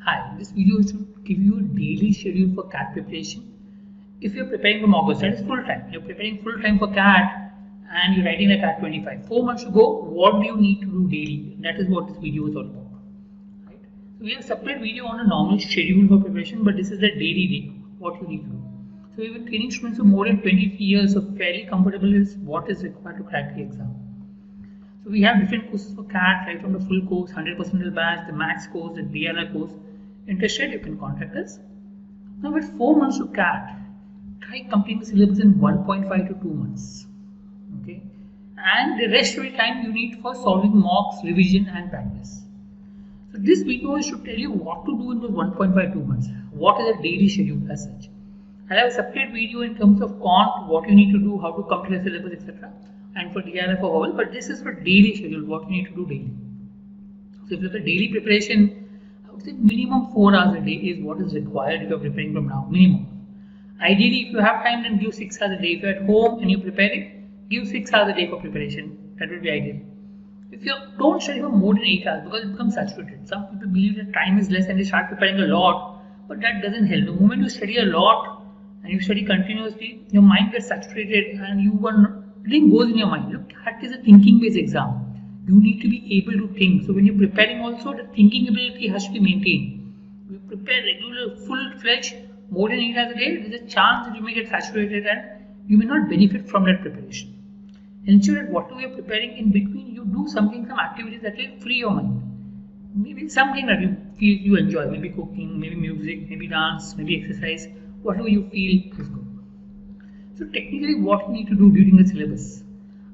Hi, this video is to give you a daily schedule for CAT preparation. If you're preparing from August, that is full time. You're preparing full time for CAT and you're writing a CAT 25. 4 months to go, what do you need to do daily? That is what this video is all about. Right? So we have a separate video on a normal schedule for preparation, but this is the daily day, what you need to do. So we've been training students for more than 23 years, so fairly comfortable is what is required to crack the exam. So we have different courses for CAT, right from the full course, 100% batch, the max course, the DLR course. Interested, you can contact us. Now with 4 months to CAT, try completing the syllabus in 1.5 to 2 months. Okay, and the rest of the time you need for solving mocks, revision and practice. So this video is to tell you what to do in those 1.5 2 months. What is a daily schedule as such. I'll have a separate video in terms of quant, what you need to do, how to complete the syllabus, etc. And for DLR for vowel, but this is for daily schedule, what you need to do daily. So if you look at daily preparation, I would say minimum 4 hours a day is what is required if you're preparing from now, minimum. Ideally, if you have time, then give 6 hours a day. If you're at home and you're preparing, give 6 hours a day for preparation. That would be ideal. If you don't study for more than 8 hours because it becomes saturated. Some people believe that time is less and they start preparing a lot, but that doesn't help. The moment you study a lot and you study continuously, your mind gets saturated and everything goes in your mind. Look, CAT is a thinking-based exam. You need to be able to think. So when you're preparing also, the thinking ability has to be maintained. If you prepare regular, full-fledged, more than 8 hours a day, there's a chance that you may get saturated and you may not benefit from that preparation. Ensure that whatever you're preparing in between, you do some activities that will free your mind. Maybe something that you feel you enjoy, maybe cooking, maybe music, maybe dance, maybe exercise, whatever you feel is good. So technically what you need to do during the syllabus,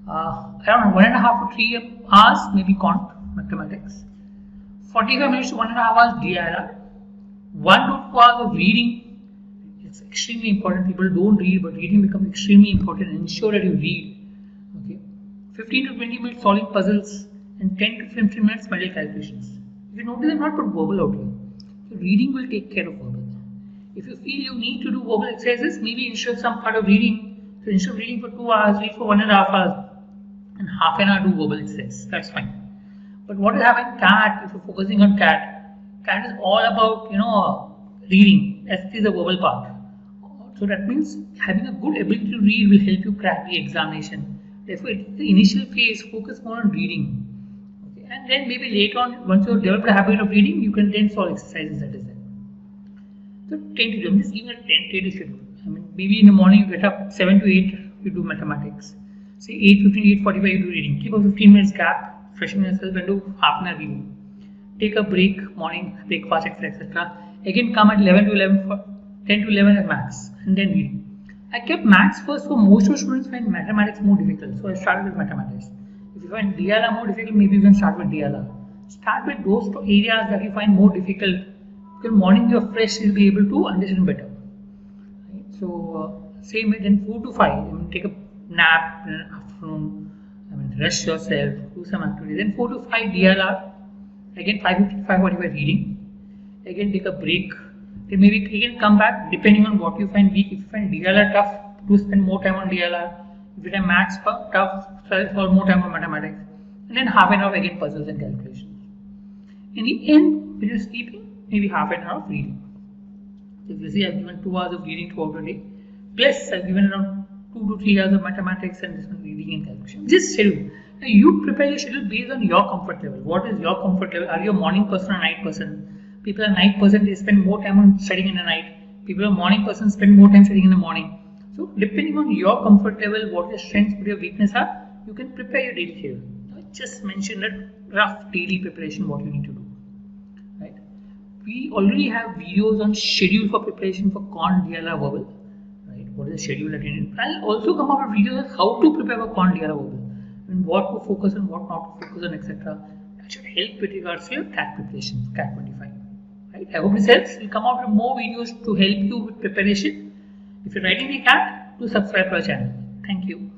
around 1.5 to 3 hours, maybe quant, mathematics, 45 minutes to 1.5 hours DIR, 1 to 2 hours of reading. It's extremely important. People don't read, but reading becomes extremely important. Ensure that you read. Okay, 15 to 20 minutes solving puzzles and 10 to 15 minutes mental calculations. If you notice, I'm not put verbal out here. So reading will take care of verbal. If you feel you need to do verbal exercises, maybe ensure some part of reading. So instead of reading for 2 hours, read for 1.5 hours and half an hour do verbal exercise. That's fine. But what is happening CAT, if you're focusing on CAT is all about, reading. That is the verbal part. So that means having a good ability to read will help you crack the examination. Therefore, it's the initial phase, focus more on reading. Okay. And then maybe later on, once you've developed a habit of reading, you can then solve exercises that is there. So tentative, I'm just giving a tentative schedule. Maybe in the morning you get up 7 to 8, you do mathematics. Say 8:15, 8:45 you do reading. Keep a 15 minutes gap, freshen yourself and do half an hour reading. Take a break, morning breakfast, etc. Again come at 11 to 11, 10 to 11 at max, and then reading. I kept max first for most of students find mathematics more difficult, so I started with mathematics. If you find DLR more difficult, maybe you can start with DLR. Start with those two areas that you find more difficult. Because morning you're fresh, you'll be able to understand better. Right? So same way then 4 to 5, take a nap in the afternoon, rest yourself, do some activity. Then 4 to 5 DLR, again 5:50, 5:45 reading. Again take a break. Then maybe again come back depending on what you find weak. If you find DLR tough, do spend more time on DLR. If you find maths tough, spend more time on mathematics. And then half an hour again puzzles and calculations. In the end, when you're sleeping, maybe half an hour of reading. So if you see, I've given 2 hours of reading throughout the day. Plus, I've given around 2 to 3 hours of mathematics and this one reading and calculation. Just schedule. Now you prepare your schedule based on your comfort level. What is your comfort level? Are you a morning person or a night person? People are night person, they spend more time on studying in the night. People are morning person, spend more time studying in the morning. So depending on your comfort level, what your strengths, what your weakness are, you can prepare your daily schedule. I just mentioned that rough daily preparation, what you need to do. Right? We already have videos on schedule for preparation for quant, DLR, verbal. Right? What is the schedule that you need? I'll also come up with videos on how to prepare for quant, DLR, verbal. And what to focus on, what not to focus on, etc. That should help with regards to your CAT preparation, CAT 25. Right? I hope this helps. We'll come out with more videos to help you with preparation. If you're writing the CAT, do subscribe to our channel. Thank you.